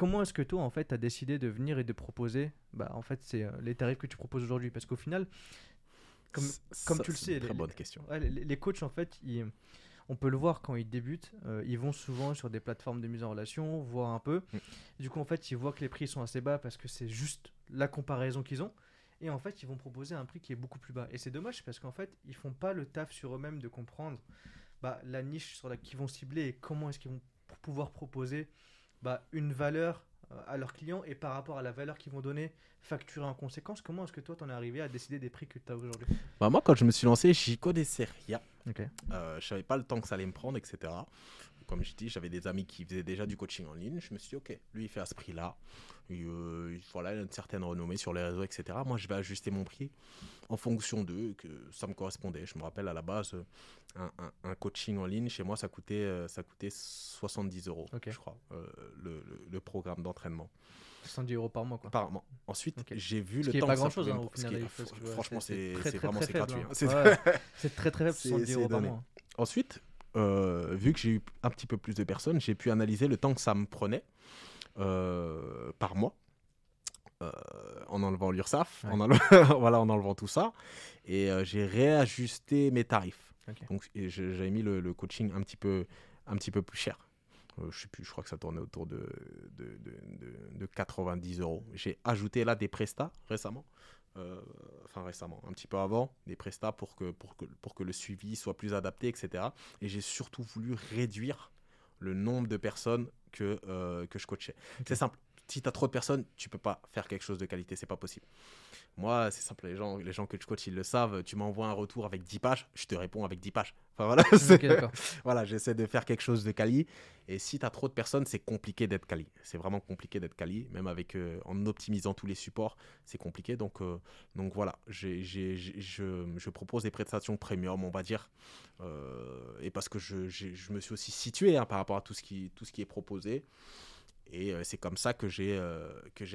comment est-ce que toi, en fait, tu as décidé de venir et de proposer en fait, c'est les tarifs que tu proposes aujourd'hui? Parce qu'au final, comme Ça, tu le c'est une sais, très bonne question. ouais, les coachs, en fait, on peut le voir quand ils débutent, ils vont souvent sur des plateformes de mise en relation, voir un peu. Mm. Du coup, en fait, ils voient que les prix sont assez bas parce que c'est juste la comparaison qu'ils ont. Et en fait, ils vont proposer un prix qui est beaucoup plus bas. Et c'est dommage parce qu'en fait, ils font pas le taf sur eux-mêmes de comprendre la niche sur laquelle ils vont cibler et comment est-ce qu'ils vont pouvoir proposer une valeur à leurs clients et par rapport à la valeur qu'ils vont donner, facturer en conséquence. Comment est-ce que toi, t'en es arrivé à décider des prix que tu as aujourd'hui? Bah, moi, quand je me suis lancé, j'y connaissais rien. Ok. Je savais pas le temps que ça allait me prendre, etc. Comme je dis, j'avais des amis qui faisaient déjà du coaching en ligne. Je me suis dit, ok, lui, il fait à ce prix-là. Voilà, il a une certaine renommée sur les réseaux, etc. Moi, je vais ajuster mon prix en fonction d'eux, que ça me correspondait. Je me rappelle, à la base, un coaching en ligne, chez moi, ça coûtait 70 euros, Ok. je crois, le programme d'entraînement. 70 € par mois, quoi. Par mois. Ensuite, Ok. j'ai vu Ce le qui est temps pas que ça grand-chose, pouvait hein, me au prendre. final. Parce que, Franchement, c'est très, très, vraiment très gratuit. faible, Hein. Ouais, c'est très très faible, C'est 70 € par donné. mois. Hein. Ensuite, vu que j'ai eu un petit peu plus de personnes, j'ai pu analyser le temps que ça me prenait par mois, en enlevant l'URSSAF, Ouais. voilà, en enlevant tout ça. Et j'ai réajusté mes tarifs. Ok. Donc, j'avais mis le coaching un petit peu plus cher. Je sais plus, je crois que ça tournait autour de 90 euros. J'ai ajouté là des prestats récemment. Récemment, un petit peu avant, des prestats pour que le suivi soit plus adapté, etc. Et j'ai surtout voulu réduire le nombre de personnes que je coachais. Ok. C'est simple. Si tu as trop de personnes, tu peux pas faire quelque chose de qualité, c'est pas possible. Moi, c'est simple, les gens que je coach, ils le savent. Tu m'envoies un retour avec 10 pages, je te réponds avec 10 pages. Enfin voilà, Ok, d'accord. voilà, j'essaie de faire quelque chose de quali. Et si tu as trop de personnes, c'est compliqué d'être quali. C'est vraiment compliqué d'être quali, même en optimisant tous les supports, c'est compliqué. Donc voilà, je propose des prestations premium, on va dire. Et parce que je me suis aussi situé par rapport à tout ce qui est proposé. Et c'est comme ça que j'ai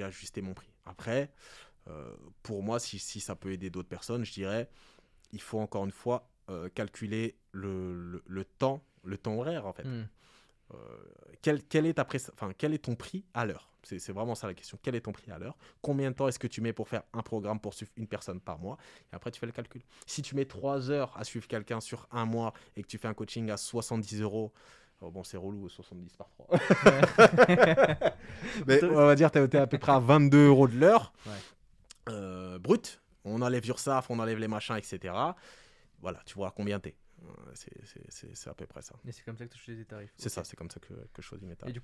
ajusté mon prix. Après, pour moi, si ça peut aider d'autres personnes, je dirais, il faut encore une fois calculer le temps horaire en fait. Hmm. Quel est ton prix à l'heure? C'est vraiment ça la question. Quel est ton prix à l'heure? Combien de temps est-ce que tu mets pour faire un programme pour suivre une personne par mois? Et après, tu fais le calcul. Si tu mets 3 heures à suivre quelqu'un sur un mois et que tu fais un coaching à 70 euros, bon, c'est relou, 70 par 3. Mais on va dire que tu es à peu près à 22 euros de l'heure. Ouais. Brut. On enlève l'URSSAF, on enlève les machins, etc. Voilà, tu vois combien t'es. C'est à peu près ça. Et c'est comme ça que tu choisis tes tarifs. C'est Ok. ça, c'est comme ça que je choisis mes Et tarifs. du